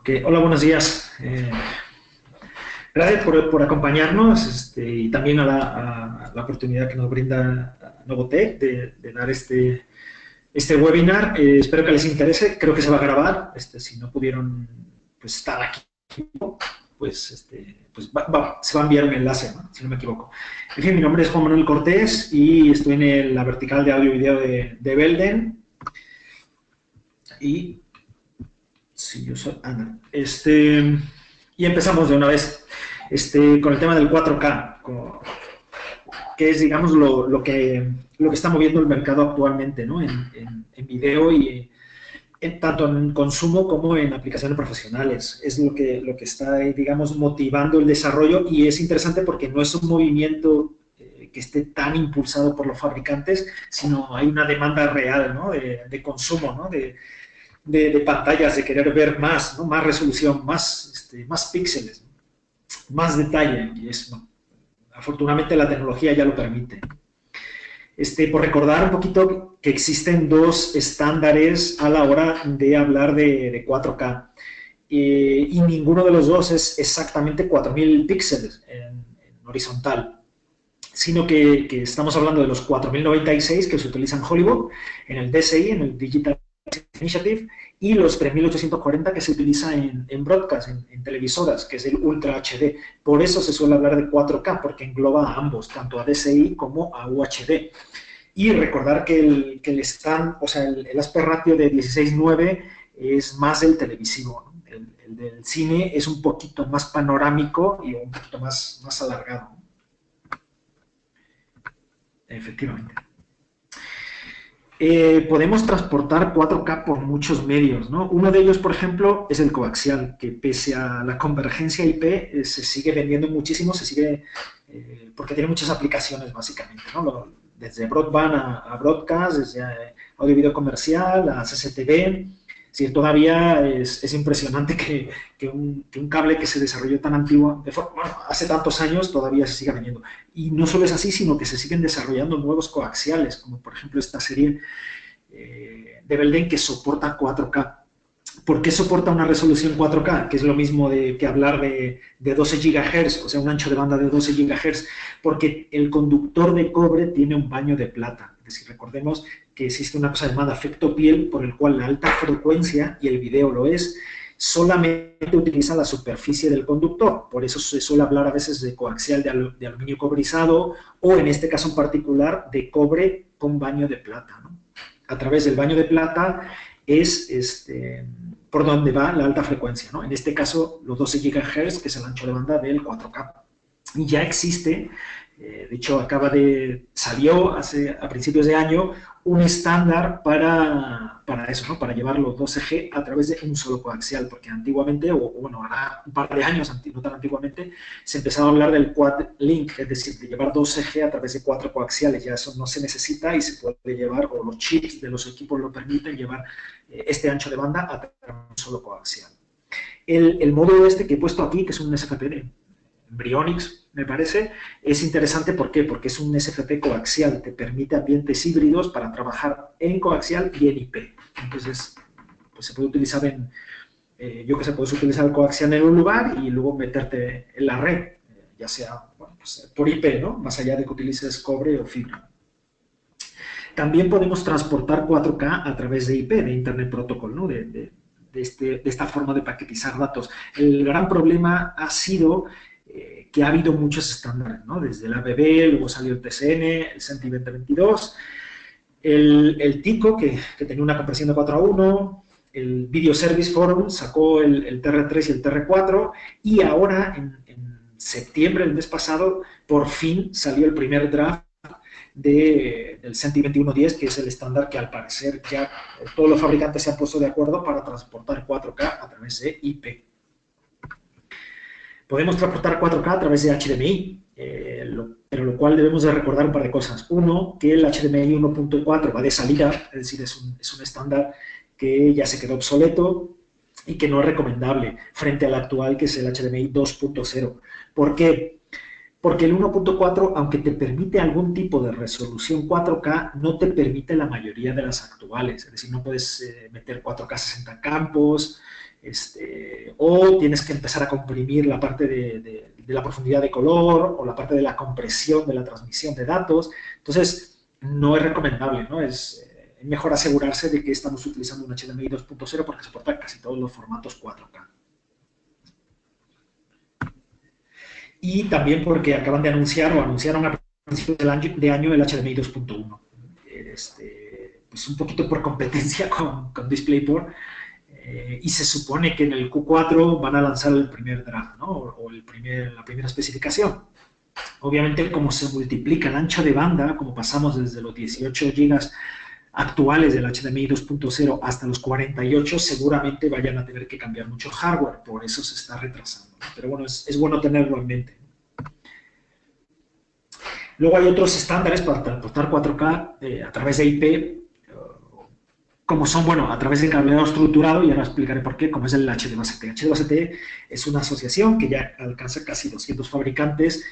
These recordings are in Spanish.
Hola, buenos días. Gracias por acompañarnos y también a la oportunidad que nos brinda Novotec de dar este webinar. Espero que les interese. Creo que se va a grabar. Si no pudieron pues, estar aquí, se va a enviar un enlace, ¿no? Si no me equivoco. En fin, mi nombre es Juan Manuel Cortés y estoy en la vertical de audio y video de Belden. Y sí, yo soy Ana. Y empezamos de una vez con el tema del 4K, que es, digamos, lo que está moviendo el mercado actualmente, ¿no? En video y tanto en consumo como en aplicaciones profesionales. Es lo que está, digamos, motivando el desarrollo y es interesante porque no es un movimiento que esté tan impulsado por los fabricantes, sino hay una demanda real, ¿no? De consumo, ¿no? De pantallas, de querer ver más, ¿no? Más resolución, más píxeles, más detalle, y eso, afortunadamente la tecnología ya lo permite. Por recordar un poquito que existen dos estándares a la hora de hablar de 4K, y ninguno de los dos es exactamente 4000 píxeles en horizontal, sino que estamos hablando de los 4096 que se utilizan en Hollywood, en el DCI, en el Digital Initiative, y los 3840 que se utiliza en broadcast, en televisoras, que es el Ultra HD. Por eso se suele hablar de 4K, porque engloba a ambos, tanto a DCI como a UHD. Y recordar que el stand, o sea, el aspect ratio de 16:9 es más el televisivo, ¿no? El del cine es un poquito más panorámico y un poquito más alargado. Efectivamente. Podemos transportar 4K por muchos medios, ¿no? Uno de ellos, por ejemplo, es el coaxial, que pese a la convergencia IP, se sigue vendiendo muchísimo, porque tiene muchas aplicaciones, básicamente, ¿no? Desde broadband a broadcast, desde audio y video comercial, a CCTV. Sí, todavía es impresionante que un cable que se desarrolló tan antiguo, hace tantos años, todavía se siga vendiendo. Y no solo es así, sino que se siguen desarrollando nuevos coaxiales, como por ejemplo esta serie de Belden que soporta 4K. ¿Por qué soporta una resolución 4K? Que es lo mismo que hablar de 12 GHz, o sea, un ancho de banda de 12 GHz, porque el conductor de cobre tiene un baño de plata. Es decir, recordemos que existe una cosa llamada efecto piel, por el cual la alta frecuencia, y el video lo es, solamente utiliza la superficie del conductor. Por eso se suele hablar a veces de coaxial de aluminio cobrizado, o en este caso en particular, de cobre con baño de plata, ¿no? A través del baño de plata es por donde va la alta frecuencia, ¿no? En este caso, los 12 GHz, que es el ancho de banda del 4K. Y ya existe, de hecho, salió a principios de año un estándar para eso, ¿no? Para llevar los 12G a través de un solo coaxial, porque antiguamente, ahora un par de años, no tan antiguamente, se empezaba a hablar del quad link, es decir, de llevar 12G a través de 4 coaxiales. Ya eso no se necesita y se puede llevar, o los chips de los equipos lo permiten, llevar este ancho de banda a través de un solo coaxial. El módulo que he puesto aquí, que es un SFP de Embryonics, me parece, es interesante. ¿Por qué? Porque es un SFP coaxial, te permite ambientes híbridos para trabajar en coaxial y en IP. Entonces, pues se puede utilizar puedes utilizar el coaxial en un lugar y luego meterte en la red, ya sea por IP, ¿no? Más allá de que utilices cobre o fibra. También podemos transportar 4K a través de IP, de Internet Protocol, ¿no? De esta forma de paquetizar datos. El gran problema ha sido que ha habido muchos estándares, ¿no? Desde el ABB, luego salió el TCN, el CENTI 2022, el TICO, que tenía una compresión de 4:1, el Video Service Forum sacó el TR3 y el TR4, y ahora, en septiembre del mes pasado, por fin salió el primer draft del CENTI 2110, que es el estándar que al parecer ya todos los fabricantes se han puesto de acuerdo para transportar 4K a través de IP. Podemos transportar 4K a través de HDMI, pero lo cual debemos de recordar un par de cosas. Uno, que el HDMI 1.4 va de salida, es decir, es un estándar que ya se quedó obsoleto y que no es recomendable frente al actual, que es el HDMI 2.0. ¿Por qué? Porque el 1.4, aunque te permite algún tipo de resolución 4K, no te permite la mayoría de las actuales. Es decir, no puedes meter 4K 60 campos, o tienes que empezar a comprimir la parte de la profundidad de color o la parte de la compresión de la transmisión de datos. Entonces, no es recomendable, ¿no? Es mejor asegurarse de que estamos utilizando un HDMI 2.0 porque soporta casi todos los formatos 4K. Y también porque acaban de anunciar o anunciaron a principios de año el HDMI 2.1. Pues un poquito por competencia con DisplayPort. Y se supone que en el Q4 van a lanzar el primer draft, ¿no? O la primera especificación. Obviamente, como se multiplica el ancho de banda, como pasamos desde los 18 GB actuales del HDMI 2.0 hasta los 48, seguramente vayan a tener que cambiar mucho hardware, por eso se está retrasando. Pero bueno, es bueno tenerlo en mente. Luego hay otros estándares para transportar 4K a través de IP, como son, bueno, a través del cableado estructurado, y ahora explicaré por qué, como es el HDBaseT. HDBaseT es una asociación que ya alcanza casi 200 fabricantes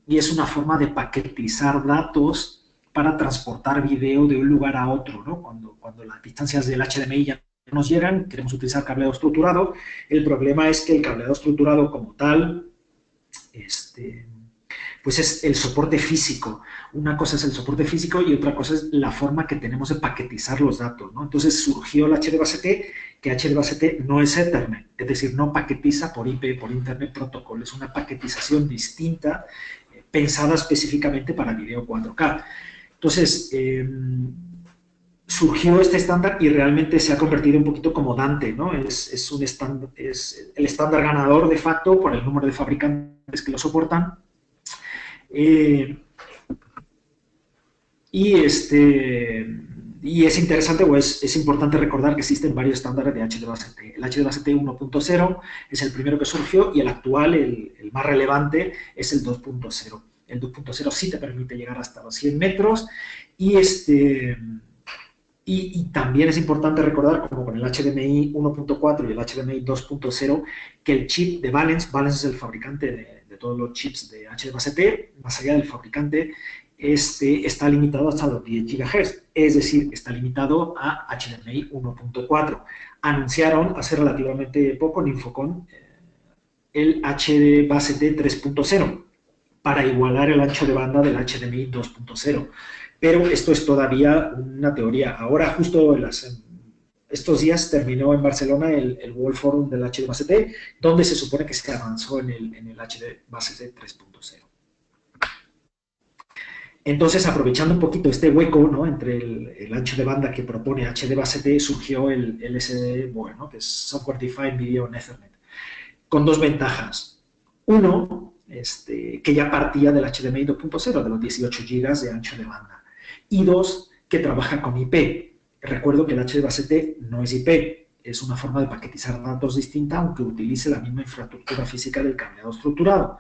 y es una forma de paquetizar datos para transportar video de un lugar a otro, ¿no? Cuando las distancias del HDMI ya nos llegan, queremos utilizar cableado estructurado. El problema es que el cableado estructurado como tal, pues es el soporte físico. Una cosa es el soporte físico y otra cosa es la forma que tenemos de paquetizar los datos, ¿no? Entonces surgió el HDBaseT, que HDBaseT no es Ethernet, es decir, no paquetiza por IP, por Internet Protocol, es una paquetización distinta, pensada específicamente para video 4K. Entonces, surgió este estándar y realmente se ha convertido un poquito como Dante, ¿no? Es el estándar ganador de facto por el número de fabricantes que lo soportan. Y es interesante o es importante recordar que existen varios estándares de HDBaseT. El HDBaseT 1.0 es el primero que surgió y el actual, el más relevante, es el 2.0. El 2.0 sí te permite llegar hasta los 100 metros y y también es importante recordar, como con el HDMI 1.4 y el HDMI 2.0, que el chip de Valens es el fabricante de todos los chips de HDBaseT, más allá del fabricante, está limitado hasta los 10 GHz, es decir, está limitado a HDMI 1.4. Anunciaron hace relativamente poco en Infocom el HDBaseT 3.0 para igualar el ancho de banda del HDMI 2.0. Pero esto es todavía una teoría. Ahora, justo estos días terminó en Barcelona el World Forum del HDBaseT, donde se supone que se avanzó en el HDBaseT 3.0. Entonces, aprovechando un poquito este hueco, ¿no?, entre el ancho de banda que propone HDBaseT, surgió el SDVoE, ¿no?, que es Software Defined Video Ethernet, con dos ventajas. Uno, que ya partía del HDMI 2.0, de los 18 GB de ancho de banda. Y dos, que trabaja con IP. Recuerdo que el HDBaseT no es IP, es una forma de paquetizar datos distinta, aunque utilice la misma infraestructura física del cableado estructurado.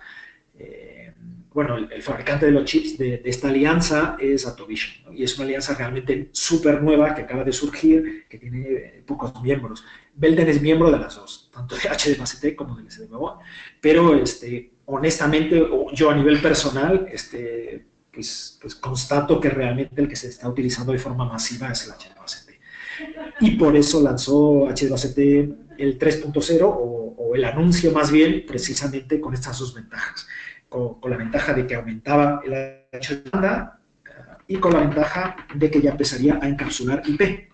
Bueno, el fabricante de los chips de esta alianza es Atovision, ¿no? Y es una alianza realmente súper nueva que acaba de surgir, que tiene pocos miembros. Belden es miembro de las dos, tanto de HDBaseT como del SDVoE, pero honestamente, yo a nivel personal, pues constato que realmente el que se está utilizando de forma masiva es el HDBaseT. Y por eso lanzó HDBaseT el 3.0 o el anuncio más bien, precisamente con estas dos ventajas. Con la ventaja de que aumentaba el ancho de banda y con la ventaja de que ya empezaría a encapsular IP.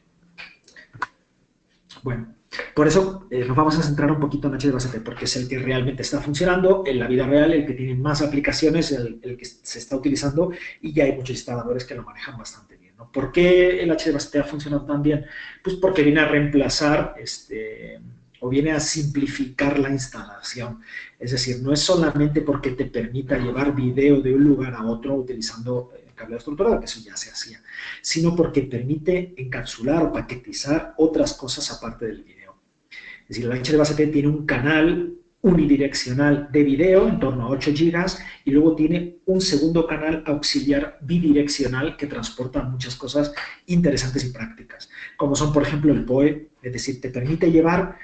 Bueno, por eso nos vamos a centrar un poquito en HDBaseT, porque es el que realmente está funcionando en la vida real, el que tiene más aplicaciones, el que se está utilizando, y ya hay muchos instaladores que lo manejan bastante bien, ¿no? ¿Por qué el HDBaseT ha funcionado tan bien? Pues porque viene a reemplazar o viene a simplificar la instalación. Es decir, no es solamente porque te permita llevar video de un lugar a otro utilizando cableado estructurado, que eso ya se hacía, sino porque permite encapsular o paquetizar otras cosas aparte del video. Es decir, el HDBaseT tiene un canal unidireccional de video en torno a 8 GB y luego tiene un segundo canal auxiliar bidireccional que transporta muchas cosas interesantes y prácticas, como son, por ejemplo, el PoE, es decir, te permite llevar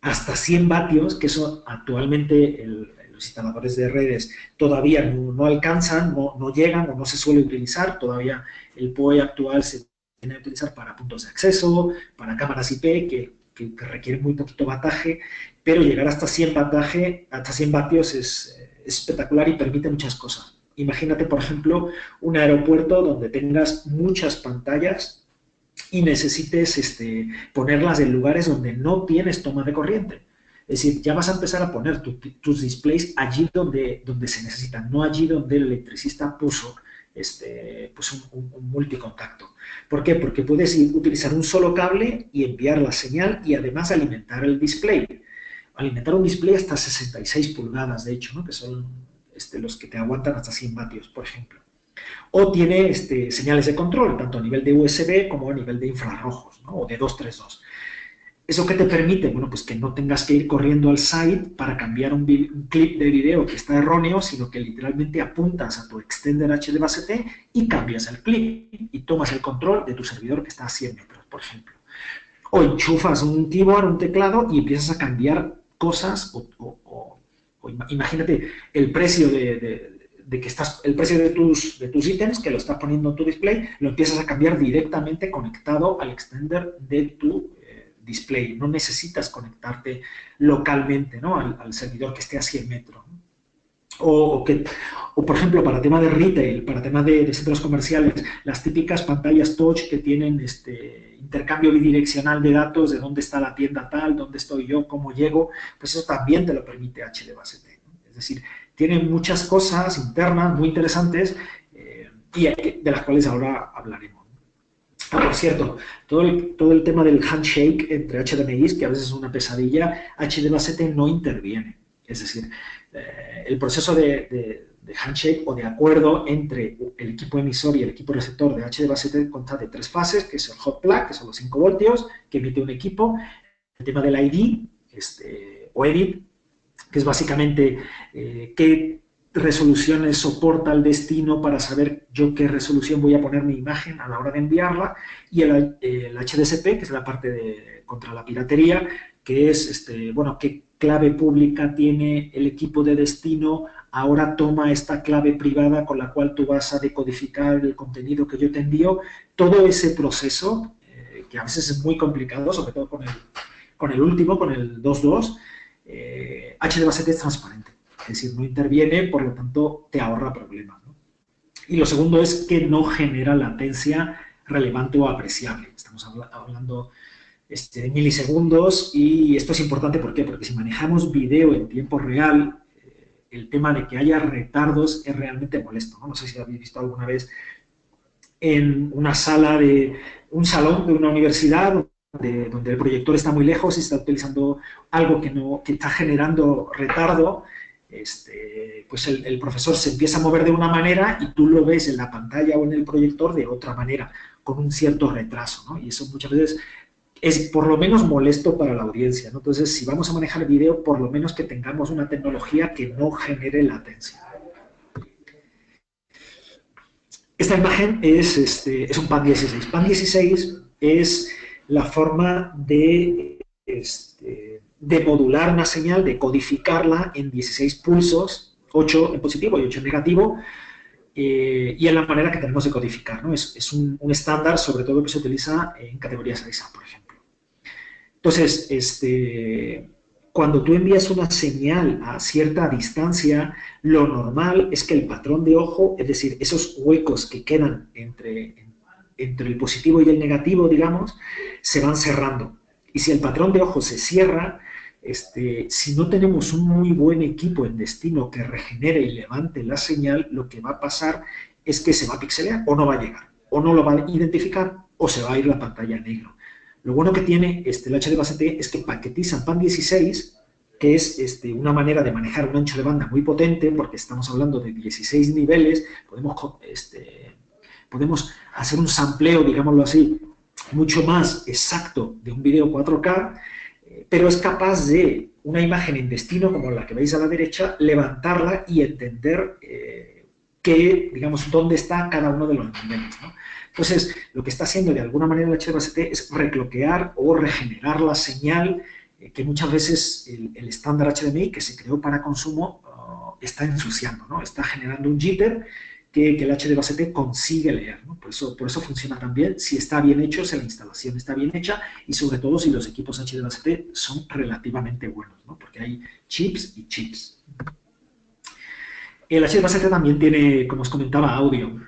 hasta 100 vatios, que eso actualmente los instaladores de redes todavía no alcanzan, no llegan o no se suele utilizar. Todavía el PoE actual se tiene que utilizar para puntos de acceso, para cámaras IP, que que requieren muy poquito bataje, pero llegar hasta 100 bataje, hasta 100 vatios es espectacular y permite muchas cosas. Imagínate, por ejemplo, un aeropuerto donde tengas muchas pantallas y necesites ponerlas en lugares donde no tienes toma de corriente. Es decir, ya vas a empezar a poner tus displays allí donde se necesitan, no allí donde el electricista puso pues un multicontacto. ¿Por qué? Porque puedes utilizar un solo cable y enviar la señal y además alimentar el display. Alimentar un display hasta 66 pulgadas, de hecho, ¿no? Que son los que te aguantan hasta 100 vatios, por ejemplo. O tiene señales de control, tanto a nivel de USB como a nivel de infrarrojos, ¿no? O de 232. ¿Eso qué te permite? Bueno, pues que no tengas que ir corriendo al site para cambiar un clip de video que está erróneo, sino que literalmente apuntas a tu extender HD base T y cambias el clip y tomas el control de tu servidor que está a 100 metros, por ejemplo. O enchufas un keyboard, un teclado y empiezas a cambiar cosas o imagínate el precio el precio de tus ítems que lo estás poniendo en tu display, lo empiezas a cambiar directamente conectado al extender de tu display. No necesitas conectarte localmente, ¿no? al servidor que esté a 100 metros. O, por ejemplo, para tema de retail, para tema de centros comerciales, las típicas pantallas touch que tienen intercambio bidireccional de datos, de dónde está la tienda tal, dónde estoy yo, cómo llego, pues eso también te lo permite HD base T, ¿no? Es decir, tiene muchas cosas internas muy interesantes y de las cuales ahora hablaremos. Ah, por cierto, todo el tema del handshake entre HDMIs, que a veces es una pesadilla, HD base T no interviene. Es decir, el proceso de handshake o de acuerdo entre el equipo emisor y el equipo receptor de HD base T consta de 3 fases, que es el hot plug, que son los 5 voltios que emite un equipo, el tema del ID o EDIT, que es básicamente qué resoluciones soporta el destino para saber yo qué resolución voy a poner mi imagen a la hora de enviarla, y el HDSP, que es la parte contra la piratería, que es, bueno, qué clave pública tiene el equipo de destino, ahora toma esta clave privada con la cual tú vas a decodificar el contenido que yo te envío. Todo ese proceso, que a veces es muy complicado, sobre todo con el último, con el 2.2, HD base T es transparente. Es decir, no interviene, por lo tanto, te ahorra problemas, ¿no? Y lo segundo es que no genera latencia relevante o apreciable. Estamos hablando de milisegundos, y esto es importante, ¿por qué? Porque si manejamos video en tiempo real, el tema de que haya retardos es realmente molesto, ¿no? No sé si habéis visto alguna vez en una sala un salón de una universidad donde el proyector está muy lejos y está utilizando algo que está generando retardo. Pues el profesor se empieza a mover de una manera y tú lo ves en la pantalla o en el proyector de otra manera, con un cierto retraso, ¿no? Y eso muchas veces es por lo menos molesto para la audiencia, ¿no? Entonces, si vamos a manejar video, por lo menos que tengamos una tecnología que no genere latencia. Esta imagen es un PAN 16. PAN 16 es la forma de modular una señal, de codificarla en 16 pulsos, 8 en positivo y 8 en negativo, y en la manera que tenemos de codificar, ¿no? Es un estándar, sobre todo, que se utiliza en categorías AISA, por ejemplo. Entonces, cuando tú envías una señal a cierta distancia, lo normal es que el patrón de ojo, es decir, esos huecos que quedan entre el positivo y el negativo, digamos, se van cerrando. Y si el patrón de ojo se cierra, si no tenemos un muy buen equipo en destino que regenere y levante la señal, lo que va a pasar es que se va a pixelear o no va a llegar, o no lo va a identificar, o se va a ir la pantalla a negro. Lo bueno que tiene el HD base T es que paquetiza PAN 16, que es una manera de manejar un ancho de banda muy potente, porque estamos hablando de 16 niveles, podemos hacer un sampleo, digámoslo así, mucho más exacto de un vídeo 4K, pero es capaz de una imagen en destino, como la que veis a la derecha, levantarla y entender digamos, dónde está cada uno de los niveles, ¿no? Entonces, lo que está haciendo de alguna manera el HD base T es recloquear o regenerar la señal, que muchas veces el estándar HDMI que se creó para consumo está ensuciando, ¿no? Está generando un jitter que el HDBaseT consigue leer, ¿no? Por eso funciona tan bien, si está bien hecho, si la instalación está bien hecha y sobre todo si los equipos HDBaseT son relativamente buenos, ¿no? Porque hay chips y chips. El HDBaseT también tiene, como os comentaba, audio.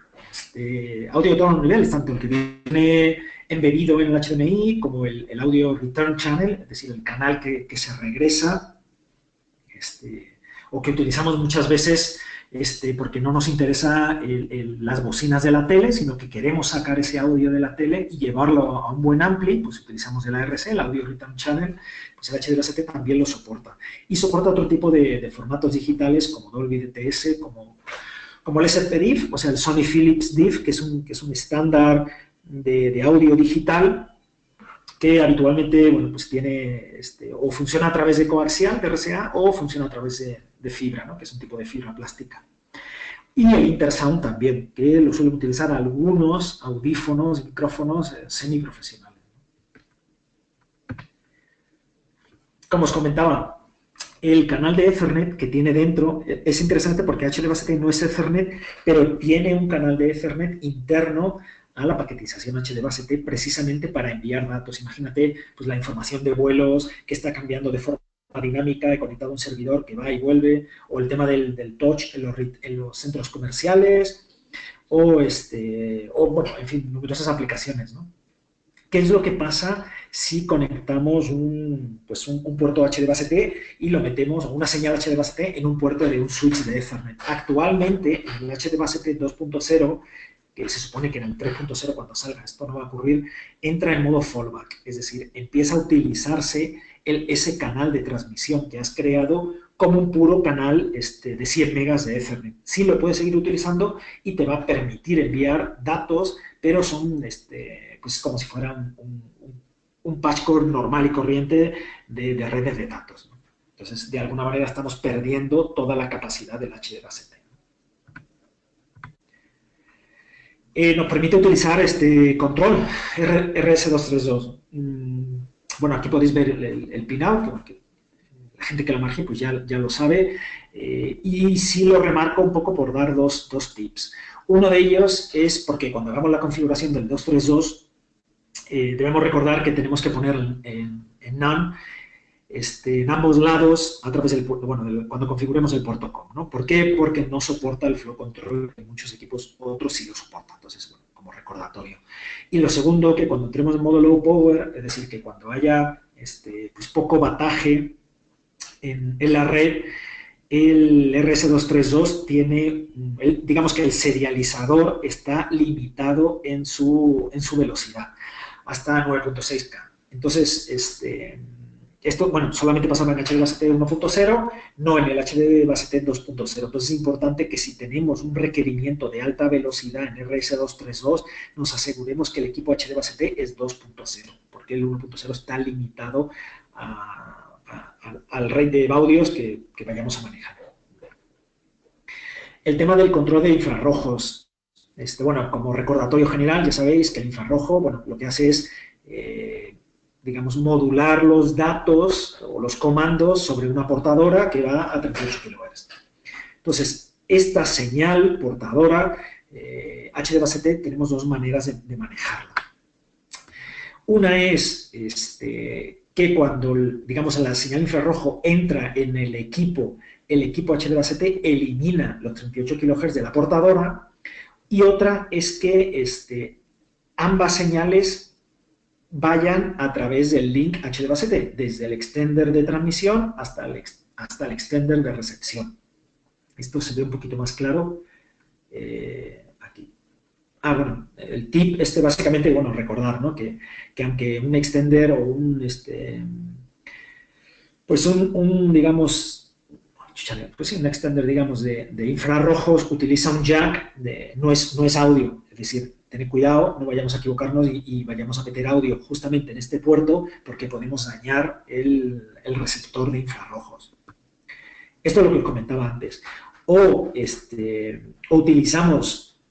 Audio de todos los niveles, tanto el que viene embebido en el HDMI como el audio return channel, es decir, el canal que se regresa, o que utilizamos muchas veces porque no nos interesa las bocinas de la tele, sino que queremos sacar ese audio de la tele y llevarlo a un buen ampli, pues utilizamos el ARC, el Audio Return Channel, pues el HDBaseT también lo soporta. Y soporta otro tipo de formatos digitales como Dolby DTS, como el SPDIF, o sea, el Sony Philips DIF, que es un estándar de audio digital, que habitualmente, bueno, pues tiene, o funciona a través de coaxial, de RCA, o funciona a través de fibra, ¿no? Que es un tipo de fibra plástica. Y el Intersound también, que lo suelen utilizar algunos audífonos, micrófonos semiprofesionales. Como os comentaba, el canal de Ethernet que tiene dentro es interesante porque HDBaseT no es Ethernet, pero tiene un canal de Ethernet interno a la paquetización HDBaseT precisamente para enviar datos. Imagínate pues, la información de vuelos que está cambiando de forma dinámica, conectado a un servidor que va y vuelve, o el tema del touch en los centros comerciales, o bueno, en fin, numerosas aplicaciones, ¿no? ¿Qué es lo que pasa si conectamos un puerto HDBaseT y lo metemos, o una señal HDBaseT, en un puerto de un switch de Ethernet? Actualmente, en el HDBaseT 2.0, que se supone que en el 3.0 cuando salga esto no va a ocurrir, entra en modo fallback, es decir, empieza a utilizarse ese canal de transmisión que has creado como un puro canal de 100 megas de Ethernet. Sí lo puedes seguir utilizando y te va a permitir enviar datos, pero son pues como si fuera un patchcore normal y corriente de redes de datos, ¿no? Entonces, de alguna manera estamos perdiendo toda la capacidad del HDBaseT. Nos permite utilizar este control RS232. Bueno, aquí podéis ver el pinout, que la gente que lo marque pues ya lo sabe, y sí lo remarco un poco por dar dos tips. Uno de ellos es porque cuando hagamos la configuración del 232, debemos recordar que tenemos que poner en NAND en ambos lados a través del puerto, bueno, cuando configuremos el puerto COM, ¿no? ¿Por qué? Porque no soporta el flow control en muchos equipos, otros sí lo soportan, entonces, bueno, como recordatorio. Y lo segundo, que cuando entremos en modo low power, es decir, que cuando haya pues poco bataje en la red, el RS232 tiene, digamos que el serializador está limitado en su velocidad, hasta 9.6K. Entonces, esto, bueno, solamente pasaba en HDBaseT 1.0, no en el HDBaseT 2.0. Entonces es importante que si tenemos un requerimiento de alta velocidad en RS232, nos aseguremos que el equipo HDBaseT es 2.0, porque el 1.0 está limitado al rate de audios que vayamos a manejar. El tema del control de infrarrojos. Bueno, como recordatorio general, ya sabéis que el infrarrojo, bueno, lo que hace es digamos, modular los datos o los comandos sobre una portadora que va a 38 kHz. Entonces, esta señal portadora HDBaseT tenemos dos maneras de manejarla. Una es que cuando, digamos, la señal infrarrojo entra en el equipo HDBaseT elimina los 38 kHz de la portadora, y otra es que ambas señales vayan a través del link HDBaseT, desde el extender de transmisión hasta el extender de recepción. Esto se ve un poquito más claro aquí. Bueno, el tip básicamente, bueno, recordar, ¿no? Que aunque un extender o pues digamos, pues sí, un extender, digamos, de infrarrojos utiliza un jack, no es audio, es decir, tened cuidado, no vayamos a equivocarnos y vayamos a meter audio justamente en este puerto porque podemos dañar el receptor de infrarrojos. Esto es lo que os comentaba antes. O utilizamos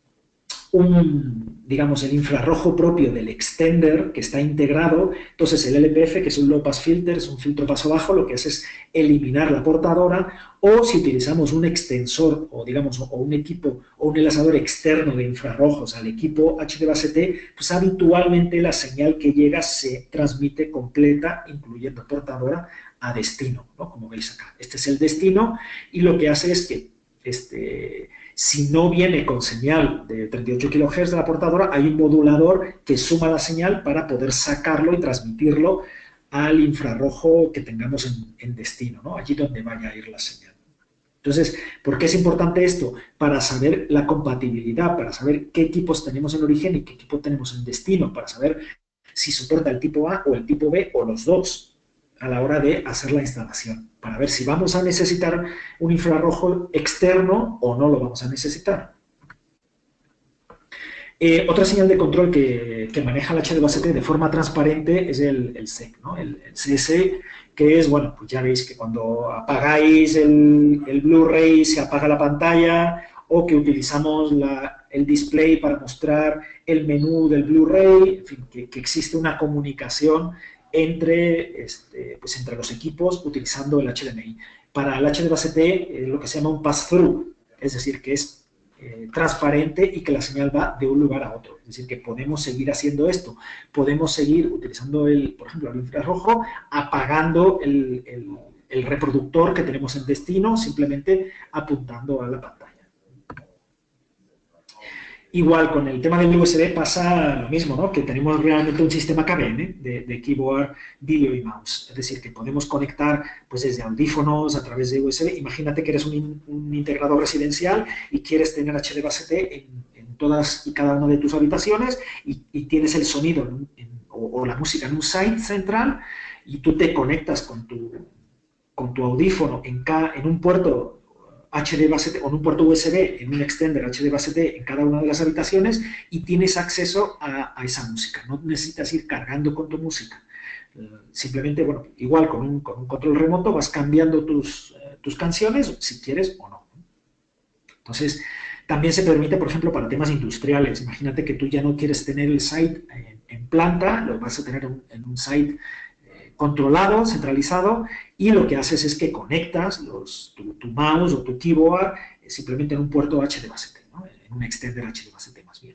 digamos, el infrarrojo propio del extender que está integrado. Entonces el LPF, que es un low pass filter, es un filtro paso bajo, lo que hace es eliminar la portadora, o si utilizamos un extensor o, digamos, o un equipo o un enlazador externo de infrarrojos al equipo HD base T, pues habitualmente la señal que llega se transmite completa, incluyendo portadora, a destino, ¿no? Como veis acá. Este es el destino y lo que hace es que si no viene con señal de 38 kHz de la portadora, hay un modulador que suma la señal para poder sacarlo y transmitirlo al infrarrojo que tengamos en destino, ¿no? Allí donde vaya a ir la señal. Entonces, ¿por qué es importante esto? Para saber la compatibilidad, para saber qué equipos tenemos en origen y qué equipo tenemos en destino, para saber si soporta el tipo A o el tipo B o los dos a la hora de hacer la instalación, para ver si vamos a necesitar un infrarrojo externo o no lo vamos a necesitar. Otra señal de control que maneja el HDBaseT de forma transparente es el SEC, ¿no? El CS, que es, bueno, pues ya veis que cuando apagáis el Blu-ray se apaga la pantalla, o que utilizamos el display para mostrar el menú del Blu-ray, en fin, que existe una comunicación entre los equipos utilizando el HDMI. Para el HDBaseT lo que se llama un pass-through, es decir, que es transparente y que la señal va de un lugar a otro. Es decir, que podemos seguir haciendo esto. Podemos seguir utilizando, por ejemplo, el infrarrojo, apagando el reproductor que tenemos en destino, simplemente apuntando a la pantalla. Igual, con el tema del USB pasa lo mismo, ¿no? Que tenemos realmente un sistema KVM de keyboard, vídeo y mouse. Es decir, que podemos conectar pues, desde audífonos a través de USB. Imagínate que eres un integrador residencial y quieres tener HDBaseT en todas y cada una de tus habitaciones y tienes el sonido o la música en un site central y tú te conectas con tu audífono en un puerto HDBaseT o en un puerto USB, en un extender HDBaseT en cada una de las habitaciones y tienes acceso a esa música. No necesitas ir cargando con tu música. Simplemente, bueno, igual con un control remoto vas cambiando tus canciones si quieres o no. Entonces, también se permite, por ejemplo, para temas industriales. Imagínate que tú ya no quieres tener el site en planta, lo vas a tener en un site controlado, centralizado, y lo que haces es que conectas tu mouse o tu keyboard simplemente en un puerto HDBaseT, ¿no? En un extender HDBaseT más bien,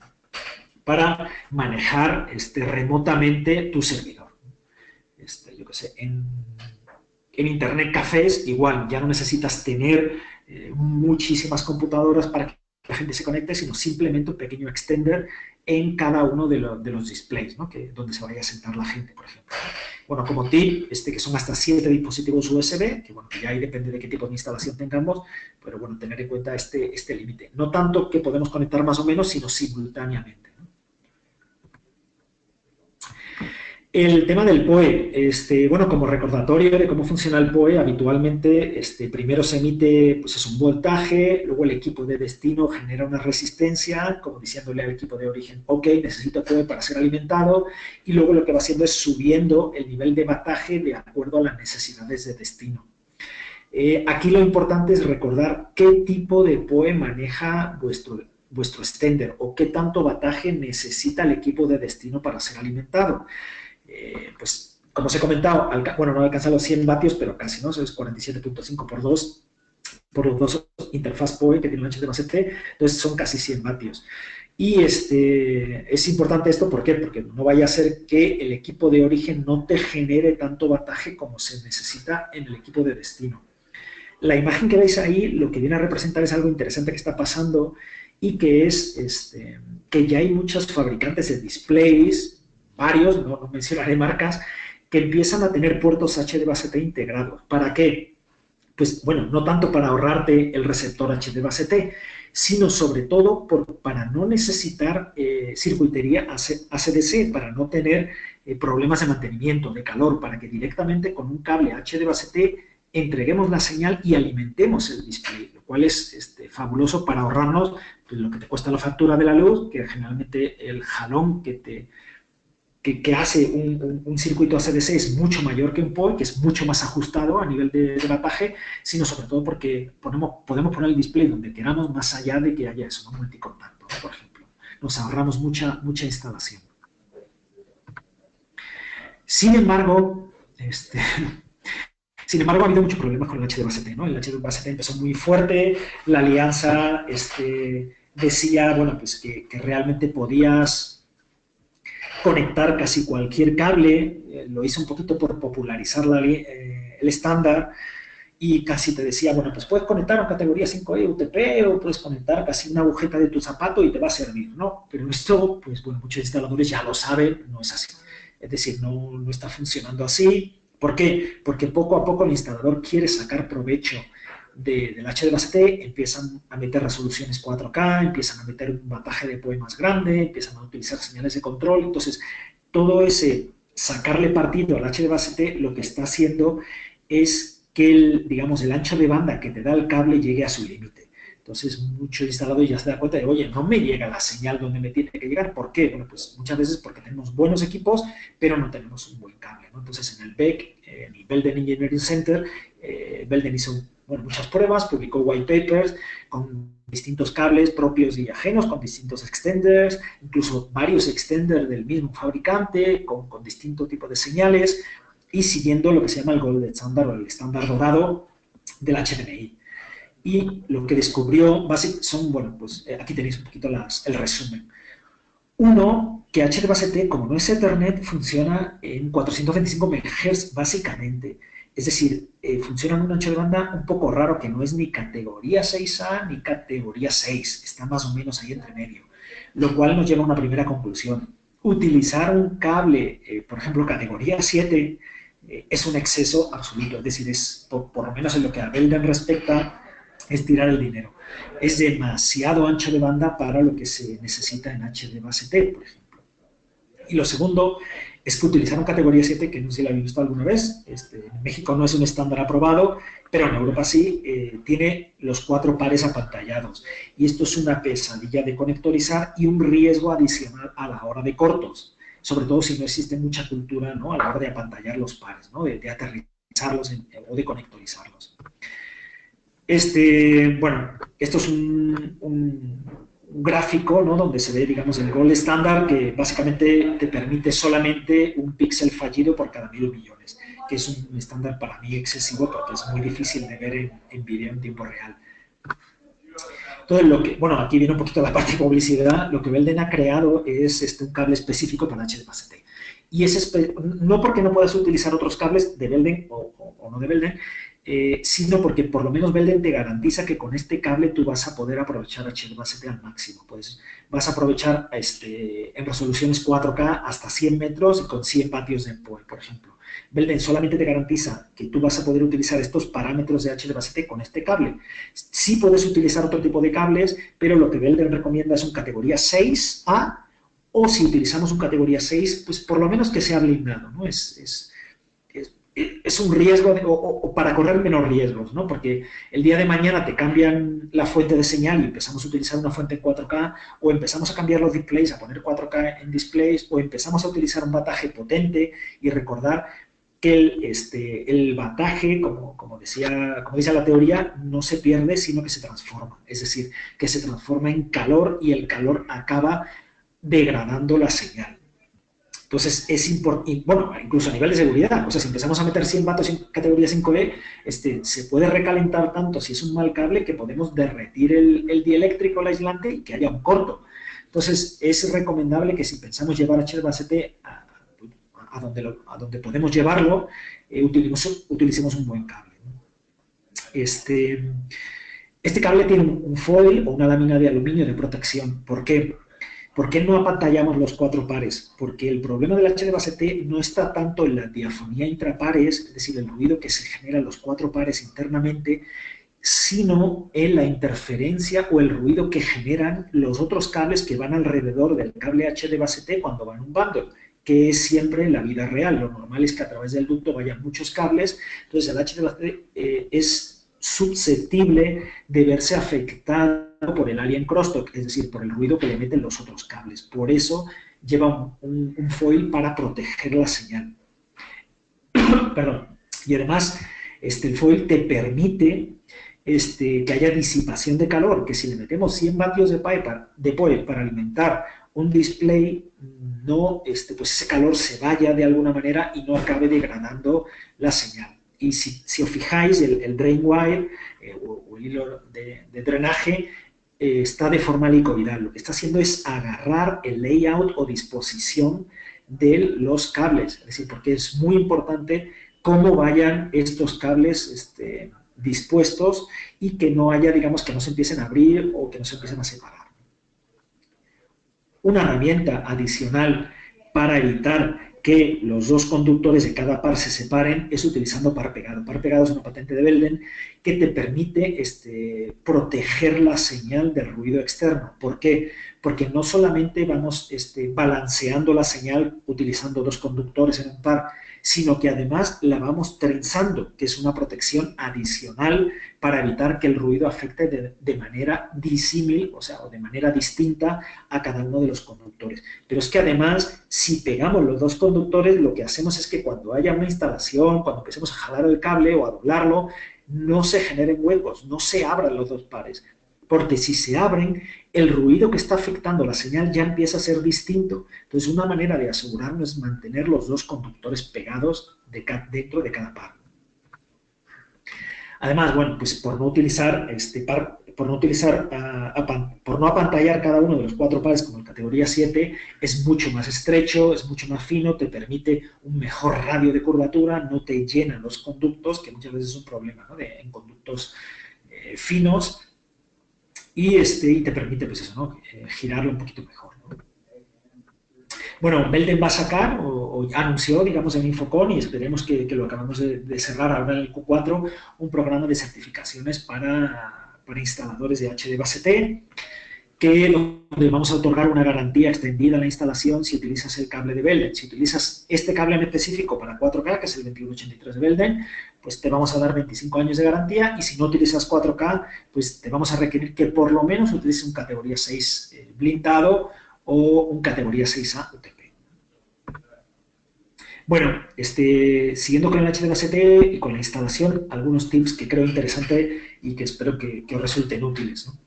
para manejar remotamente tu servidor. Yo qué sé, en Internet cafés, igual, ya no necesitas tener muchísimas computadoras para que la gente se conecte, sino simplemente un pequeño extender en cada uno de los displays, ¿no? Donde se vaya a sentar la gente, por ejemplo. Bueno, como tip, que son hasta 7 dispositivos USB, que bueno, ya ahí depende de qué tipo de instalación tengamos, pero bueno, tener en cuenta este límite. No tanto que podemos conectar más o menos, sino simultáneamente, ¿no? El tema del PoE, bueno, como recordatorio de cómo funciona el PoE, habitualmente primero se emite pues es un voltaje, luego el equipo de destino genera una resistencia, como diciéndole al equipo de origen, ok, necesito PoE para ser alimentado, y luego lo que va haciendo es subiendo el nivel de bataje de acuerdo a las necesidades de destino. Aquí lo importante es recordar qué tipo de PoE maneja vuestro extender o qué tanto bataje necesita el equipo de destino para ser alimentado. Pues como os he comentado, bueno, no alcanza los 100 vatios, pero casi, ¿no? Eso es 47.5 por los dos interfaz PoE que tiene un HDBaseT, entonces son casi 100 vatios. Y es importante esto, ¿por qué? Porque no vaya a ser que el equipo de origen no te genere tanto bataje como se necesita en el equipo de destino. La imagen que veis ahí lo que viene a representar es algo interesante que está pasando y que es que ya hay muchos fabricantes de displays, varios, no mencionaré marcas, que empiezan a tener puertos HDBaseT integrados. ¿Para qué? Pues bueno, no tanto para ahorrarte el receptor HDBaseT, sino sobre todo para no necesitar circuitería ACDC, para no tener problemas de mantenimiento, de calor, para que directamente con un cable HDBaseT entreguemos la señal y alimentemos el display, lo cual es fabuloso para ahorrarnos pues, lo que te cuesta la factura de la luz, que generalmente el jalón que hace un circuito ACDC es mucho mayor que un PoE, que es mucho más ajustado a nivel de bataje, sino sobre todo porque podemos poner el display donde queramos, más allá de que haya eso, ¿no? Multicontacto, ¿no? Por ejemplo. nos ahorramos mucha instalación. Sin embargo, ha habido muchos problemas con el HDBaseT, ¿no? El HDBaseT empezó muy fuerte, la alianza decía, bueno, pues que realmente podías conectar casi cualquier cable, lo hizo un poquito por popularizar el estándar, y casi te decía, bueno, pues puedes conectar a categoría 5E UTP o puedes conectar casi una agujeta de tu zapato y te va a servir, ¿no? Pero esto, pues bueno, muchos instaladores ya lo saben, no es así. Es decir, no está funcionando así. ¿Por qué? Porque poco a poco el instalador quiere sacar provecho del HDBaseT, empiezan a meter resoluciones 4K, empiezan a meter un bataje de PoE más grande, empiezan a utilizar señales de control. Entonces, todo ese sacarle partido al HDBaseT lo que está haciendo es que el ancho de banda que te da el cable llegue a su límite. Entonces, muchos instaladores ya se dan cuenta de, oye, no me llega la señal donde me tiene que llegar. ¿Por qué? Bueno, pues muchas veces porque tenemos buenos equipos, pero no tenemos un buen cable, ¿no? Entonces, en el BEC, en el Belden Engineering Center, Belden hizo muchas pruebas, publicó white papers con distintos cables propios y ajenos, con distintos extenders, incluso varios extenders del mismo fabricante, con distinto tipo de señales, y siguiendo lo que se llama el Gold Standard o el estándar dorado del HDMI. Y lo que descubrió son, bueno, pues aquí tenéis un poquito el resumen. Uno, que HDBaseT, como no es Ethernet, funciona en 425 MHz básicamente. Es decir, funciona en un ancho de banda un poco raro, que no es ni categoría 6A ni categoría 6, está más o menos ahí entre medio. Lo cual nos lleva a una primera conclusión. Utilizar un cable, por ejemplo, categoría 7, es un exceso absoluto, es decir, por lo menos en lo que a Belden respecta, es tirar el dinero. Es demasiado ancho de banda para lo que se necesita en HDBaseT, por ejemplo. Y lo segundo es que utilizaron categoría 7, que no sé si la habéis visto alguna vez. En México no es un estándar aprobado, pero en Europa sí, tiene los 4 pares apantallados. Y esto es una pesadilla de conectorizar y un riesgo adicional a la hora de cortos, sobre todo si no existe mucha cultura, ¿no?, a la hora de apantallar los pares, ¿no?, de aterrizarlos o de conectorizarlos. Bueno, esto es un gráfico, ¿no?, donde se ve, digamos, el gold estándar, que básicamente te permite solamente un píxel fallido por cada 1000 millones, que es un estándar para mí excesivo porque es muy difícil de ver en vídeo en tiempo real. Entonces, bueno, aquí viene un poquito la parte de publicidad. Lo que Belden ha creado es un cable específico para HDBaseT. Y no porque no puedas utilizar otros cables de Belden o no de Belden, sino porque por lo menos Belden te garantiza que con este cable tú vas a poder aprovechar HDBaseT al máximo. Pues vas a aprovechar en resoluciones 4K hasta 100 metros y con 100 vatios de PoE, por ejemplo. Belden solamente te garantiza que tú vas a poder utilizar estos parámetros de HDBaseT con este cable. Sí puedes utilizar otro tipo de cables, pero lo que Belden recomienda es un categoría 6A, o si utilizamos un categoría 6, pues por lo menos que sea blindado, ¿no? Es un riesgo o para correr menos riesgos, ¿no? Porque el día de mañana te cambian la fuente de señal y empezamos a utilizar una fuente en 4K, o empezamos a cambiar los displays, a poner 4K en displays, o empezamos a utilizar un bataje potente. Y recordar que el bataje, como dice la teoría, no se pierde, sino que se transforma. Es decir, que se transforma en calor y el calor acaba degradando la señal. Entonces, es importante, bueno, incluso a nivel de seguridad, o sea, si empezamos a meter 100 vatios en categoría 5E, se puede recalentar tanto si es un mal cable que podemos derretir el dieléctrico, el aislante, y que haya un corto. Entonces, es recomendable que si pensamos llevar HDBaseT a donde podemos llevarlo, utilicemos un buen cable, ¿no? Este cable tiene un foil o una lámina de aluminio de protección. ¿Por qué? ¿Por qué no apantallamos los 4 pares? Porque el problema del HDBaseT no está tanto en la diafonía intrapares, es decir, el ruido que se genera en los 4 pares internamente, sino en la interferencia o el ruido que generan los otros cables que van alrededor del cable HDBaseT cuando van en un bundle, que es siempre en la vida real. Lo normal es que a través del ducto vayan muchos cables, entonces el HDBaseT es susceptible de verse afectado por el alien crosstalk, es decir, por el ruido que le meten los otros cables. Por eso lleva un foil para proteger la señal. Perdón. Y además, el foil te permite que haya disipación de calor, que si le metemos 100 vatios de PoE para alimentar un display, no, pues ese calor se vaya de alguna manera y no acabe degradando la señal. Y si os fijáis, el drain wire o el hilo de drenaje está de forma helicoidal. Lo que está haciendo es agarrar el layout o disposición de los cables. Es decir, porque es muy importante cómo vayan estos cables dispuestos y que no haya, digamos, que no se empiecen a abrir o que no se empiecen a separar. Una herramienta adicional para evitar que los dos conductores de cada par se separen es utilizando par pegado. Par pegado es una patente de Belden que te permite proteger la señal del ruido externo. ¿Por qué? Porque no solamente vamos balanceando la señal utilizando dos conductores en un par, sino que además la vamos trenzando, que es una protección adicional para evitar que el ruido afecte de manera disímil, o sea, o de manera distinta a cada uno de los conductores. Pero es que además, si pegamos los dos conductores, lo que hacemos es que cuando haya una instalación, cuando empecemos a jalar el cable o a doblarlo, no se generen huecos, no se abran los dos pares. Porque si se abren, el ruido que está afectando la señal ya empieza a ser distinto. Entonces, una manera de asegurarnos es mantener los dos conductores pegados dentro de cada par. Además, bueno, pues por no apantallar cada uno de los cuatro pares como en categoría 7, es mucho más estrecho, es mucho más fino, te permite un mejor radio de curvatura, no te llenan los conductos, que muchas veces es un problema, ¿no? En conductos finos, y te permite, pues eso, ¿no? Girarlo un poquito mejor, ¿no? Bueno, Belden va a sacar, o anunció, digamos, en Infocon, y esperemos que lo acabamos de cerrar ahora en el Q4, un programa de certificaciones para instaladores de HD base T, donde vamos a otorgar una garantía extendida a la instalación si utilizas el cable de Belden. Si utilizas este cable en específico para 4K, que es el 2183 de Belden, pues te vamos a dar 25 años de garantía, y si no utilizas 4K, pues te vamos a requerir que por lo menos utilices un categoría 6 blindado o un categoría 6A UTP. Bueno, siguiendo con el HDBaseT y con la instalación, algunos tips que creo interesantes y que espero que os resulten útiles, ¿no?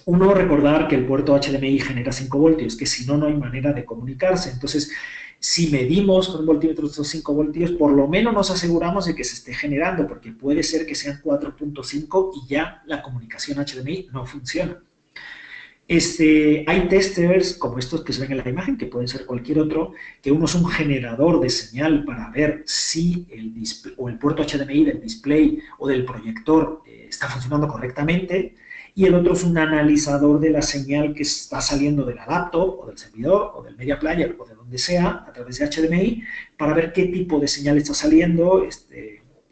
Uno, recordar que el puerto HDMI genera 5 voltios, que si no, no hay manera de comunicarse. Entonces, si medimos con un voltímetro estos 5 voltios, por lo menos nos aseguramos de que se esté generando, porque puede ser que sean 4.5 y ya la comunicación HDMI no funciona. Hay testers como estos que se ven en la imagen, que pueden ser cualquier otro, que uno es un generador de señal para ver si el puerto HDMI del display o del proyector está funcionando correctamente, y el otro es un analizador de la señal que está saliendo de la laptop o del servidor o del media player o de donde sea a través de HDMI para ver qué tipo de señal está saliendo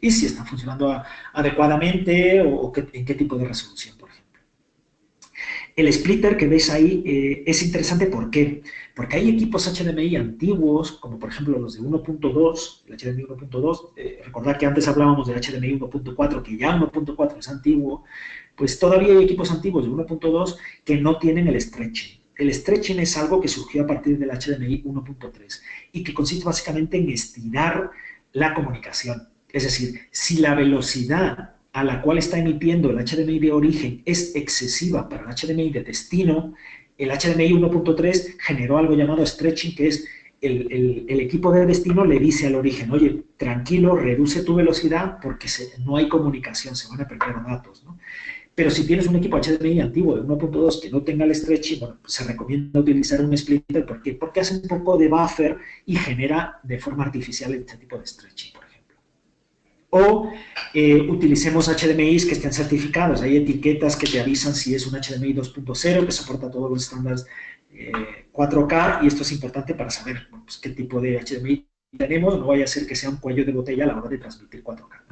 y si está funcionando adecuadamente o en qué tipo de resolución. El splitter que veis ahí es interesante, ¿por qué? Porque hay equipos HDMI antiguos, como por ejemplo los de 1.2, el HDMI 1.2, recordad que antes hablábamos del HDMI 1.4, que ya 1.4 es antiguo, pues todavía hay equipos antiguos de 1.2 que no tienen el stretching. El stretching es algo que surgió a partir del HDMI 1.3 y que consiste básicamente en estirar la comunicación. Es decir, si la velocidad a la cual está emitiendo el HDMI de origen es excesiva para el HDMI de destino, el HDMI 1.3 generó algo llamado stretching, que es el equipo de destino le dice al origen, oye, tranquilo, reduce tu velocidad porque no hay comunicación, se van a perder datos, ¿no? Pero si tienes un equipo HDMI antiguo de 1.2 que no tenga el stretching, bueno, pues se recomienda utilizar un splitter. ¿Por qué? Porque hace un poco de buffer y genera de forma artificial este tipo de stretching, por ejemplo. O utilicemos HDMIs que estén certificados. Hay etiquetas que te avisan si es un HDMI 2.0 que soporta todos los estándares 4K, y esto es importante para saber pues, qué tipo de HDMI tenemos. No vaya a ser que sea un cuello de botella a la hora de transmitir 4K.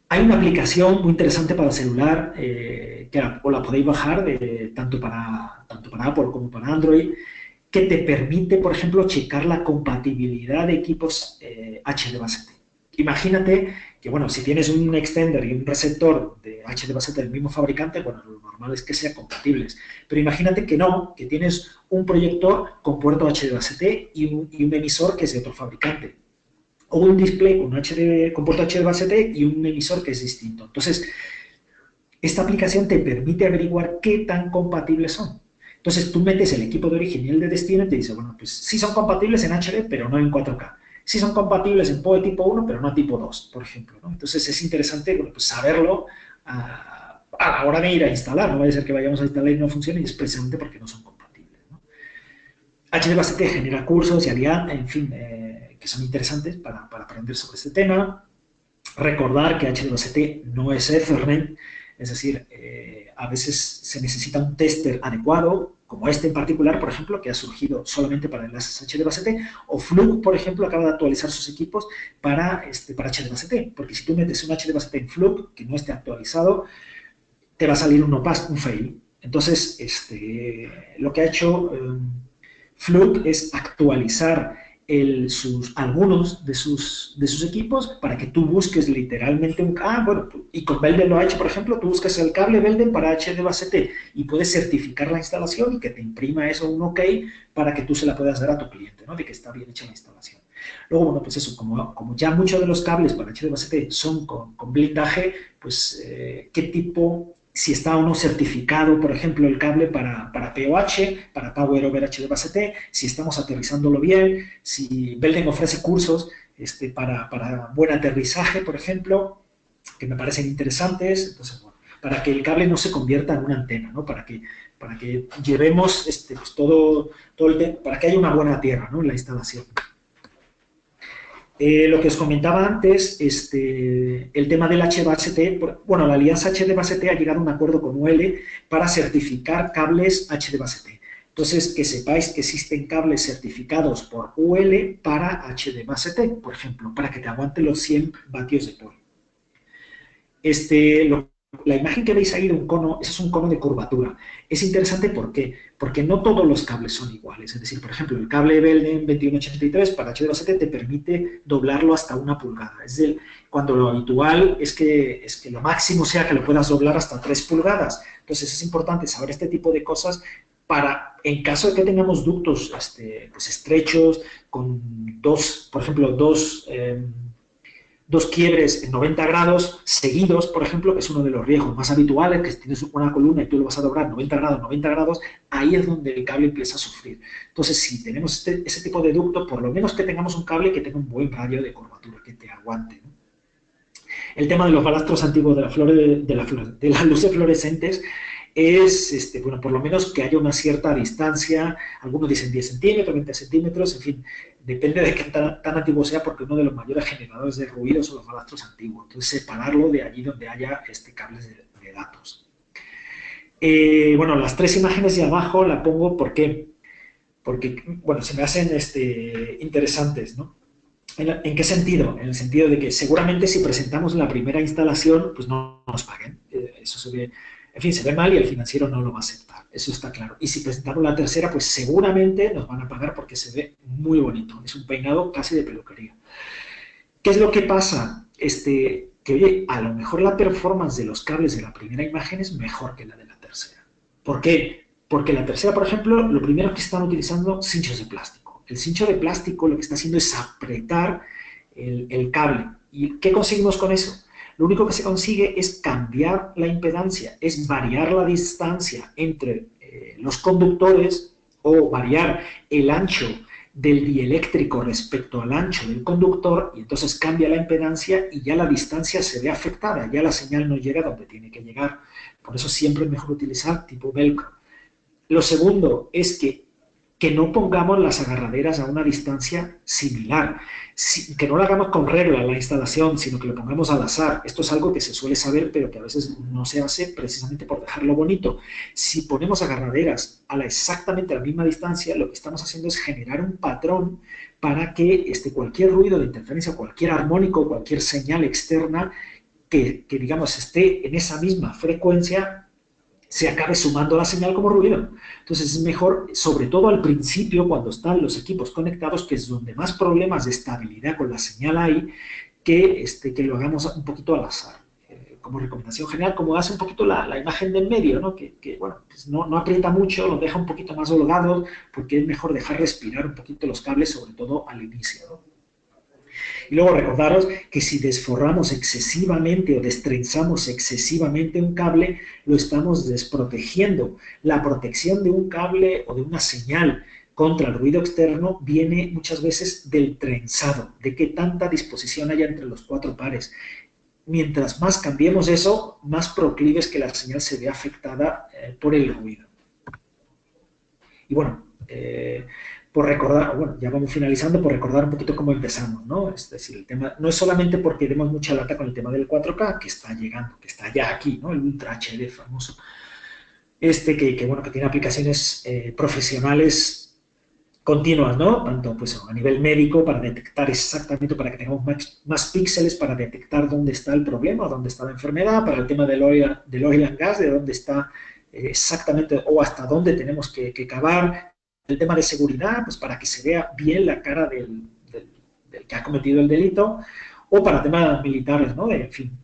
Hay una aplicación muy interesante para celular que os la podéis bajar tanto para Apple como para Android, que te permite, por ejemplo, checar la compatibilidad de equipos HDBaseT. Imagínate que, bueno, si tienes un extender y un receptor de HDBaseT del mismo fabricante, bueno, lo normal es que sean compatibles. Pero imagínate que no, que tienes un proyector con puerto HDBaseT y un emisor que es de otro fabricante. o un display con puerto HDBaseT y un emisor que es distinto. Entonces, esta aplicación te permite averiguar qué tan compatibles son. Entonces, tú metes el equipo de origen y el de destino y te dice, bueno, pues sí son compatibles en HD, pero no en 4K. Sí son compatibles en PoE tipo 1, pero no tipo 2, por ejemplo, ¿no? Entonces, es interesante, bueno, pues saberlo a la hora de ir a instalar. No vaya a ser que vayamos a instalar y no funcione, y es precisamente porque no son compatibles, ¿no? HDBaseT genera cursos y alianzas, en fin, que son interesantes para aprender sobre este tema. Recordar que HDBaseT no es Ethernet, es decir, a veces se necesita un tester adecuado, como este en particular, por ejemplo, que ha surgido solamente para enlaces HDBaseT, o Fluke, por ejemplo, acaba de actualizar sus equipos para HDBaseT, porque si tú metes un HDBaseT en Fluke que no esté actualizado, te va a salir un fail. Entonces, lo que ha hecho Fluke es actualizar algunos de sus equipos para que tú busques literalmente bueno, y con Belden lo ha hecho, por ejemplo, tú buscas el cable Belden para HDBaseT y puedes certificar la instalación y que te imprima eso un OK para que tú se la puedas dar a tu cliente, ¿no? De que está bien hecha la instalación. Luego, bueno, pues eso, como ya muchos de los cables para HDBaseT son con blindaje, pues qué tipo, si está o no certificado, por ejemplo, el cable para POH, para Power over HDBaseT, si estamos aterrizándolo bien, si Belden ofrece cursos para buen aterrizaje, por ejemplo, que me parecen interesantes. Entonces, bueno, para que el cable no se convierta en una antena, ¿no? Para que llevemos pues para que haya una buena tierra, ¿no? En la instalación. Lo que os comentaba antes, el tema del HDBaseT, bueno, la alianza HDBaseT ha llegado a un acuerdo con UL para certificar cables HDBaseT. Entonces, que sepáis que existen cables certificados por UL para HDBaseT, por ejemplo, para que te aguante los 100 vatios de torre. La imagen que veis ahí de un cono, ese es un cono de curvatura. Es interesante ¿por qué? Porque no todos los cables son iguales. Es decir, por ejemplo, el cable Belden 2183 para HDBaseT te permite doblarlo hasta 1 pulgada. Es decir, cuando lo habitual es que lo máximo sea que lo puedas doblar hasta 3 pulgadas. Entonces es importante saber este tipo de cosas para, en caso de que tengamos ductos pues estrechos, con por ejemplo, dos quiebres en 90 grados seguidos, por ejemplo, que es uno de los riesgos más habituales, que si tienes una columna y tú lo vas a doblar 90 grados, ahí es donde el cable empieza a sufrir. Entonces, si tenemos ese tipo de ducto, por lo menos que tengamos un cable que tenga un buen radio de curvatura, que te aguante, ¿no? El tema de los balastros antiguos de las luces fluorescentes es, bueno, por lo menos que haya una cierta distancia, algunos dicen 10 centímetros, 20 centímetros, en fin, depende de qué tan antiguo sea, porque uno de los mayores generadores de ruido son los balastros antiguos. Entonces, separarlo de allí donde haya cables de datos. Bueno, las 3 imágenes de abajo la pongo porque, bueno, se me hacen interesantes, ¿no? ¿En qué sentido? En el sentido de que seguramente si presentamos la primera instalación, pues no nos paguen. Eso se ve, en fin, se ve mal y el financiero no lo va a aceptar. Eso está claro. Y si presentamos la tercera, pues seguramente nos van a pagar porque se ve muy bonito. Es un peinado casi de peluquería. ¿Qué es lo que pasa? Que oye, a lo mejor la performance de los cables de la primera imagen es mejor que la de la tercera. ¿Por qué? Porque la tercera, por ejemplo, lo primero es que están utilizando cinchos de plástico. El cincho de plástico lo que está haciendo es apretar el cable. ¿Y qué conseguimos con eso? Lo único que se consigue es cambiar la impedancia, es variar la distancia entre los conductores o variar el ancho del dieléctrico respecto al ancho del conductor, y entonces cambia la impedancia y ya la distancia se ve afectada, ya la señal no llega donde tiene que llegar. Por eso siempre es mejor utilizar tipo velcro. Lo segundo es que no pongamos las agarraderas a una distancia similar, que no lo hagamos con regla la instalación, sino que lo pongamos al azar. Esto es algo que se suele saber, pero que a veces no se hace precisamente por dejarlo bonito. Si ponemos agarraderas exactamente a la misma distancia, lo que estamos haciendo es generar un patrón para que cualquier ruido de interferencia, cualquier armónico, cualquier señal externa que digamos esté en esa misma frecuencia, se acabe sumando la señal como ruido. Entonces es mejor, sobre todo al principio, cuando están los equipos conectados, que es donde más problemas de estabilidad con la señal hay, que lo hagamos un poquito al azar. Como recomendación general, como hace un poquito la imagen de en medio, ¿no? Bueno, pues no aprieta mucho, lo deja un poquito más holgados, porque es mejor dejar respirar un poquito los cables, sobre todo al inicio, ¿no? Y luego recordaros que si desforramos excesivamente o destrenzamos excesivamente un cable, lo estamos desprotegiendo. La protección de un cable o de una señal contra el ruido externo viene muchas veces del trenzado, de qué tanta disposición haya entre los cuatro pares. Mientras más cambiemos eso, más proclive es que la señal se vea afectada por el ruido. Y bueno, por recordar, bueno, ya vamos finalizando, por recordar un poquito cómo empezamos, ¿no? Es decir, el tema no es solamente porque demos mucha lata con el tema del 4K, que está llegando, que está ya aquí, ¿no? El Ultra HD famoso. Bueno, que tiene aplicaciones profesionales continuas, ¿no? Tanto pues a nivel médico para detectar exactamente, para que tengamos más píxeles para detectar dónde está el problema, dónde está la enfermedad, para el tema del oil and gas, de dónde está exactamente o hasta dónde tenemos que cavar, el tema de seguridad, pues para que se vea bien la cara del que ha cometido el delito, o para temas militares, ¿no? En fin,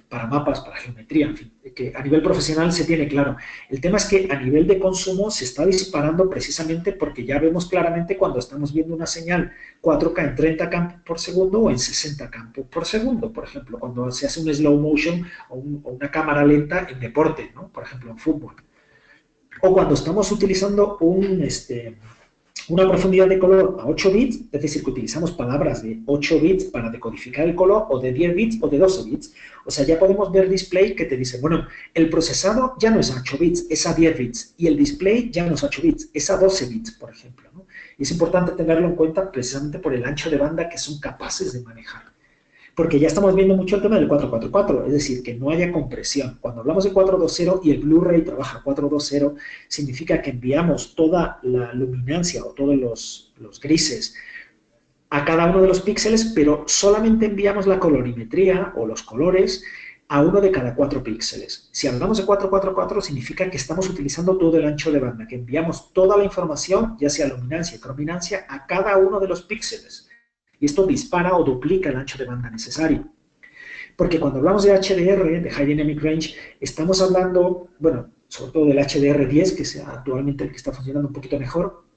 para mapas, para geometría, en fin, que a nivel profesional se tiene claro. El tema es que a nivel de consumo se está disparando precisamente porque ya vemos claramente cuando estamos viendo una señal 4K en 30 campos por segundo o en 60 campos por segundo, por ejemplo, cuando se hace un slow motion o una cámara lenta en deporte, ¿no? Por ejemplo, en fútbol. O cuando estamos utilizando una profundidad de color a 8 bits, es decir, que utilizamos palabras de 8 bits para decodificar el color, o de 10 bits o de 12 bits. O sea, ya podemos ver display que te dice, bueno, el procesado ya no es a 8 bits, es a 10 bits, y el display ya no es a 8 bits, es a 12 bits, por ejemplo, ¿no? Y es importante tenerlo en cuenta precisamente por el ancho de banda que son capaces de manejar. Porque ya estamos viendo mucho el tema del 444, es decir, que no haya compresión. Cuando hablamos de 420 y el Blu-ray trabaja 420, significa que enviamos toda la luminancia o todos los grises a cada uno de los píxeles, pero solamente enviamos la colorimetría o los colores a uno de cada 4 píxeles. Si hablamos de 444, significa que estamos utilizando todo el ancho de banda, que enviamos toda la información, ya sea luminancia y crominancia, a cada uno de los píxeles. Y esto dispara o duplica el ancho de banda necesario. Porque cuando hablamos de HDR, de High Dynamic Range, estamos hablando, bueno, sobre todo del HDR10, que es actualmente el que está funcionando un poquito mejor,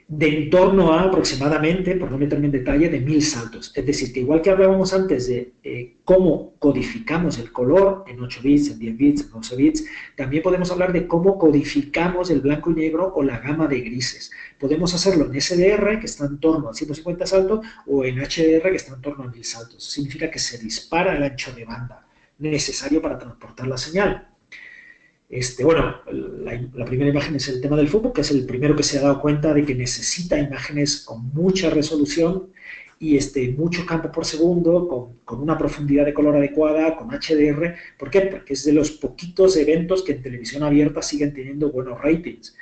de en torno a aproximadamente, por no meterme en detalle, de 1000 saltos. Es decir, que igual que hablábamos antes de cómo codificamos el color en 8 bits, en 10 bits, en 12 bits, también podemos hablar de cómo codificamos el blanco y negro o la gama de grises. Podemos hacerlo en SDR, que está en torno a 150 saltos, o en HDR, que está en torno a 1000 saltos. Eso significa que se dispara el ancho de banda necesario para transportar la señal. Bueno, la primera imagen es el tema del fútbol, que es el primero que se ha dado cuenta de que necesita imágenes con mucha resolución y mucho campo por segundo, con una profundidad de color adecuada, con HDR. ¿Por qué? Porque es de los poquitos eventos que en televisión abierta siguen teniendo buenos ratings.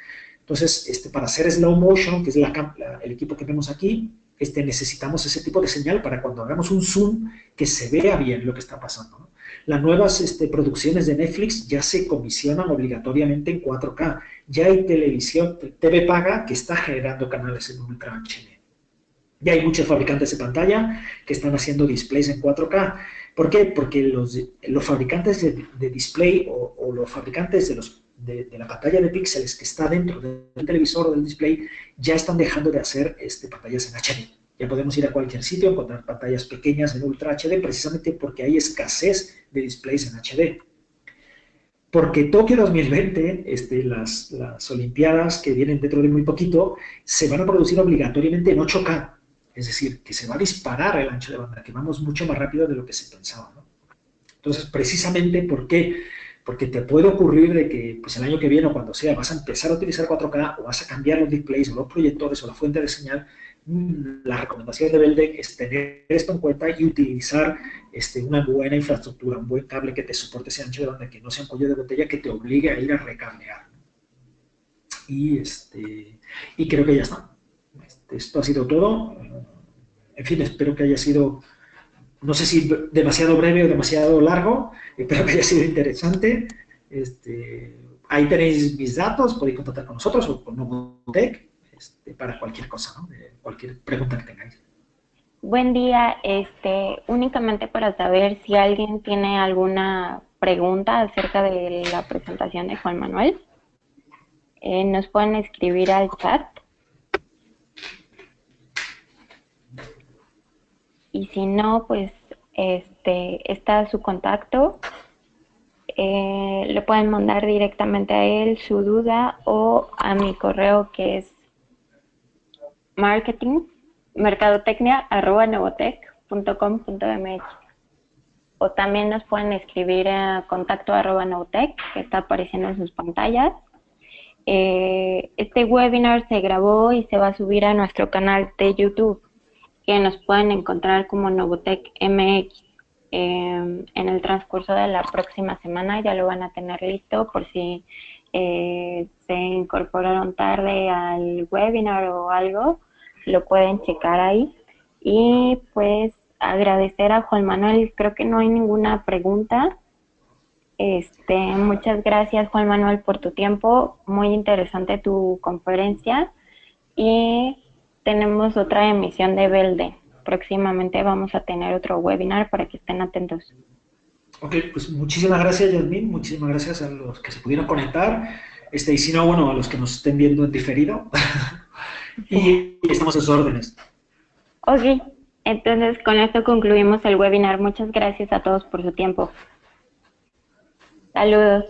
Entonces, para hacer slow motion, que es el equipo que vemos aquí, necesitamos ese tipo de señal para cuando hagamos un zoom que se vea bien lo que está pasando, ¿no? Las nuevas producciones de Netflix ya se comisionan obligatoriamente en 4K. Ya hay televisión, TV paga, que está generando canales en Ultra HD. Ya hay muchos fabricantes de pantalla que están haciendo displays en 4K. ¿Por qué? Porque los fabricantes de display o los fabricantes de la pantalla de píxeles que está dentro del televisor o del display ya están dejando de hacer pantallas en HD. Ya podemos ir a cualquier sitio, encontrar pantallas pequeñas en Ultra HD, precisamente porque hay escasez de displays en HD. Porque Tokio 2020, las Olimpiadas que vienen dentro de muy poquito, se van a producir obligatoriamente en 8K. Es decir, que se va a disparar el ancho de banda, que vamos mucho más rápido de lo que se pensaba, ¿no? Entonces, precisamente, ¿por qué? Porque te puede ocurrir de que pues, el año que viene o cuando sea vas a empezar a utilizar 4K o vas a cambiar los displays o los proyectores o la fuente de señal. La recomendación de Beldec es tener esto en cuenta y utilizar una buena infraestructura, un buen cable que te soporte ese ancho de banda, que no sea un cuello de botella que te obligue a ir a recablear. Y creo que ya está. Esto ha sido todo. En fin, espero que haya sido, no sé si demasiado breve o demasiado largo, espero que haya sido interesante. Ahí tenéis mis datos, podéis contactar con nosotros o con Novotec para cualquier cosa, ¿no? Cualquier pregunta que tengáis. Buen día, únicamente para saber si alguien tiene alguna pregunta acerca de la presentación de Juan Manuel, nos pueden escribir al chat. y si no, pues está su contacto. Le pueden mandar directamente a él su duda o a mi correo que es marketing, mercadotecnia@novotec.com.mx, o también nos pueden escribir a contacto@novotec, que está apareciendo en sus pantallas. Este webinar se grabó y se va a subir a nuestro canal de YouTube, que nos pueden encontrar como Novotec MX. En el transcurso de la próxima semana ya lo van a tener listo por si se incorporaron tarde al webinar o algo, lo pueden checar ahí. Y pues agradecer a Juan Manuel, creo que no hay ninguna pregunta. Muchas gracias Juan Manuel por tu tiempo, muy interesante tu conferencia y tenemos otra emisión de Belde. Próximamente vamos a tener otro webinar para que estén atentos. Ok, pues muchísimas gracias, Yasmin, muchísimas gracias a los que se pudieron conectar, y si no, bueno, a los que nos estén viendo en diferido, Sí. y estamos a sus órdenes. Ok, entonces con esto concluimos el webinar. Muchas gracias a todos por su tiempo. Saludos.